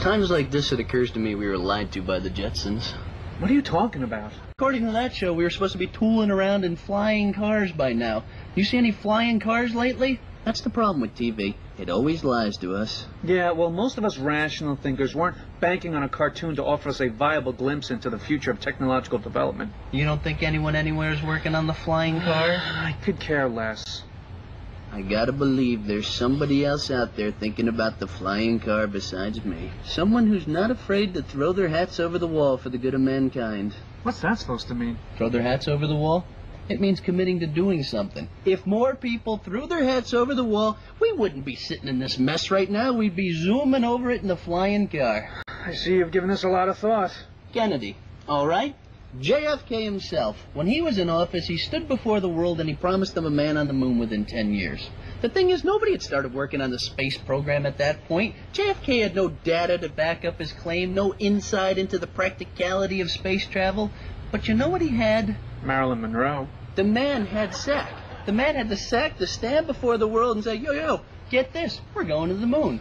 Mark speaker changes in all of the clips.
Speaker 1: times like this it occurs to me we were lied to by the Jetsons.
Speaker 2: What are you talking about?
Speaker 1: According to that show, we were supposed to be tooling around in flying cars by now. You see any flying cars lately? That's the problem with TV. It always lies to us.
Speaker 2: Yeah, well, most of us rational thinkers weren't banking on a cartoon to offer us a viable glimpse into the future of technological development.
Speaker 1: You don't think anyone anywhere is working on the flying car?
Speaker 2: I could care less.
Speaker 1: I gotta believe there's somebody else out there thinking about the flying car besides me. Someone who's not afraid to throw their hats over the wall for the good of mankind.
Speaker 2: What's that supposed to mean?
Speaker 1: Throw their hats over the wall? It means committing to doing something. If more people threw their hats over the wall, we wouldn't be sitting in this mess right now. We'd be zooming over it in the flying car.
Speaker 2: I see you've given this a lot of thought.
Speaker 1: Kennedy, all right? JFK himself, when he was in office, he stood before the world and he promised them a man on the moon within 10 years. The thing is, nobody had started working on the space program at that point. JFK had no data to back up his claim, no insight into the practicality of space travel. But you know what he had?
Speaker 2: Marilyn Monroe.
Speaker 1: The man had sack. The man had the sack to stand before the world and say, yo, get this, we're going to the moon.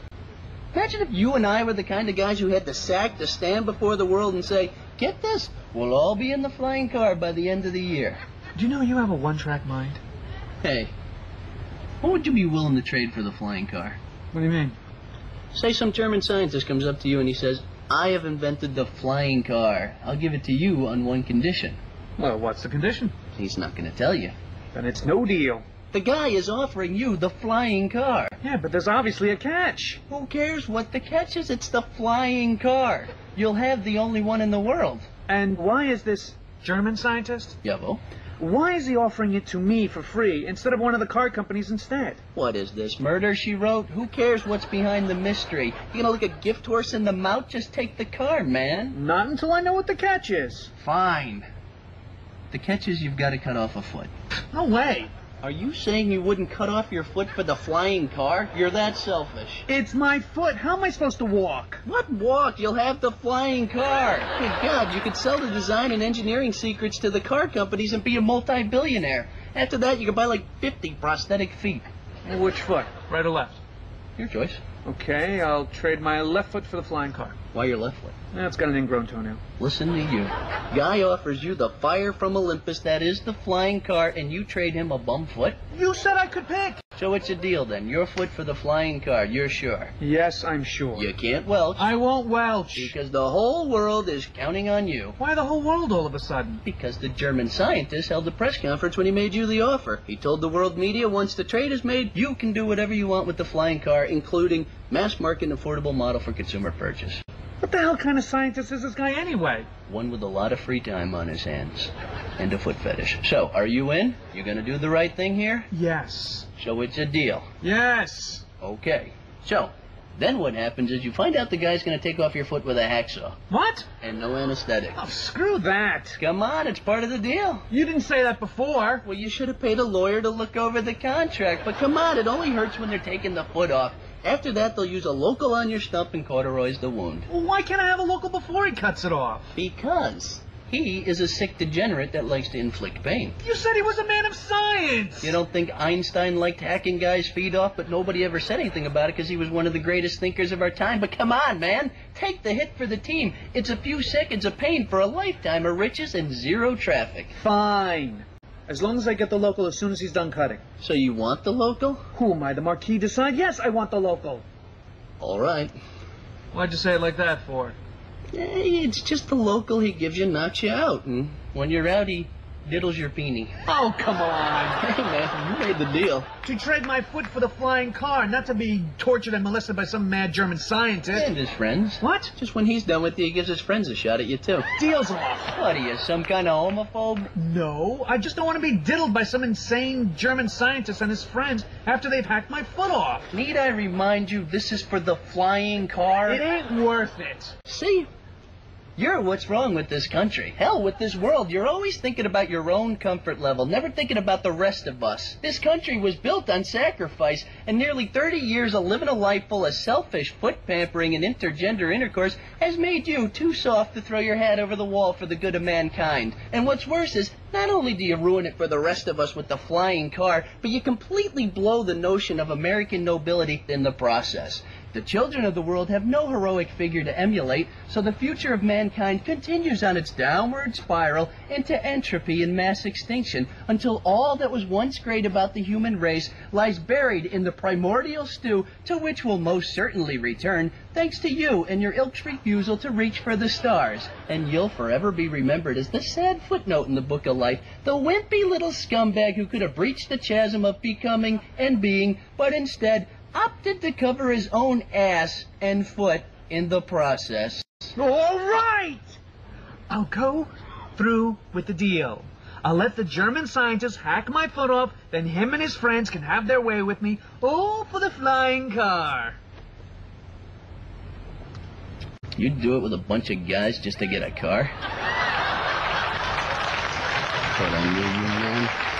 Speaker 1: Imagine if you and I were the kind of guys who had the sack to stand before the world and say, get this, we'll all be in the flying car by the end of the year.
Speaker 2: Do you know you have a one-track mind?
Speaker 1: Hey, what would you be willing to trade for the flying car?
Speaker 2: What do you mean?
Speaker 1: Say some German scientist comes up to you and he says, I have invented the flying car. I'll give it to you on one condition.
Speaker 2: Well, what's the condition?
Speaker 1: He's not going to tell you.
Speaker 2: Then it's no deal.
Speaker 1: The guy is offering you the flying car.
Speaker 2: Yeah, but there's obviously a catch.
Speaker 1: Who cares what the catch is? It's the flying car. You'll have the only one in the world.
Speaker 2: And why is this German scientist?
Speaker 1: Yavo.
Speaker 2: Why is he offering it to me for free instead of one of the car companies instead?
Speaker 1: What is this, murder, she wrote? Who cares what's behind the mystery? You gonna look a gift horse in the mouth? Just take the car, man.
Speaker 2: Not until I know what the catch is.
Speaker 1: Fine. The catch is you've got to cut off a foot.
Speaker 2: No way.
Speaker 1: Are you saying you wouldn't cut off your foot for the flying car? You're that selfish.
Speaker 2: It's my foot. How am I supposed to walk?
Speaker 1: What walk? You'll have the flying car. Good God, you could sell the design and engineering secrets to the car companies and be a multi-billionaire. After that, you could buy like 50 prosthetic feet.
Speaker 2: Which foot? Right or left?
Speaker 1: Your choice.
Speaker 2: Okay, I'll trade my left foot for the flying car.
Speaker 1: Why your left foot?
Speaker 2: It's got an ingrown toenail.
Speaker 1: Listen to you. Guy offers you the fire from Olympus, that is the flying car, and you trade him a bum foot?
Speaker 2: You said I could pick.
Speaker 1: So what's your deal then? Your foot for the flying car, you're sure?
Speaker 2: Yes, I'm sure.
Speaker 1: You can't welch.
Speaker 2: I won't welch.
Speaker 1: Because the whole world is counting on you.
Speaker 2: Why the whole world all of a sudden?
Speaker 1: Because the German scientist held a press conference when he made you the offer. He told the world media once the trade is made, you can do whatever you want with the flying car, including mass market affordable model for consumer purchase.
Speaker 2: What the hell kind of scientist is this guy anyway?
Speaker 1: One with a lot of free time on his hands. And a foot fetish. So, are you in? You gonna do the right thing here?
Speaker 2: Yes.
Speaker 1: So it's a deal.
Speaker 2: Yes.
Speaker 1: Okay. So, then what happens is you find out the guy's gonna take off your foot with a hacksaw.
Speaker 2: What?
Speaker 1: And no anesthetic.
Speaker 2: Oh, screw that.
Speaker 1: Come on, it's part of the deal.
Speaker 2: You didn't say that before.
Speaker 1: Well, you should have paid a lawyer to look over the contract. But come on, it only hurts when they're taking the foot off. After that, they'll use a local on your stump and cauterize the wound.
Speaker 2: Well, why can't I have a local before he cuts it off?
Speaker 1: Because he is a sick degenerate that likes to inflict pain.
Speaker 2: You said he was a man of science.
Speaker 1: You don't think Einstein liked hacking guys' feet off, but nobody ever said anything about it because he was one of the greatest thinkers of our time? But come on, man. Take the hit for the team. It's a few seconds of pain for a lifetime of riches and zero traffic.
Speaker 2: Fine. As long as I get the local as soon as he's done cutting.
Speaker 1: So you want the local?
Speaker 2: Who am I, the Marquis de Sade? Yes, I want the local.
Speaker 1: All right.
Speaker 2: Why'd you say it like that for?
Speaker 1: Hey, it's just the local he gives you knocks you out. And when you're out, he diddles your peenie.
Speaker 2: Oh, come on.
Speaker 1: Hey, man, you made the deal.
Speaker 2: To trade my foot for the flying car, not to be tortured and molested by some mad German scientist.
Speaker 1: And his friends.
Speaker 2: What?
Speaker 1: Just when he's done with you, he gives his friends a shot at you, too.
Speaker 2: Deal's off.
Speaker 1: What are you, some kind of homophobe?
Speaker 2: No, I just don't want to be diddled by some insane German scientist and his friends after they've hacked my foot off.
Speaker 1: Need I remind you, this is for the flying car?
Speaker 2: It ain't worth it.
Speaker 1: See? You're what's wrong with this country. Hell, with this world. You're always thinking about your own comfort level, never thinking about the rest of us. This country was built on sacrifice, and nearly 30 years of living a life full of selfish foot pampering and intergender intercourse has made you too soft to throw your hat over the wall for the good of mankind. And what's worse is, not only do you ruin it for the rest of us with the flying car, but you completely blow the notion of American nobility in the process. The children of the world have no heroic figure to emulate, so the future of mankind continues on its downward spiral into entropy and mass extinction until all that was once great about the human race lies buried in the primordial stew to which we'll most certainly return, thanks to you and your ilk's refusal to reach for the stars. And you'll forever be remembered as the sad footnote in the book of life, the wimpy little scumbag who could have breached the chasm of becoming and being, but instead opted to cover his own ass and foot in the process.
Speaker 2: All right! I'll go through with the deal. I'll let the German scientists hack my foot off, then him and his friends can have their way with me, all for the flying car.
Speaker 1: You'd do it with a bunch of guys just to get a car? But I knew you, man.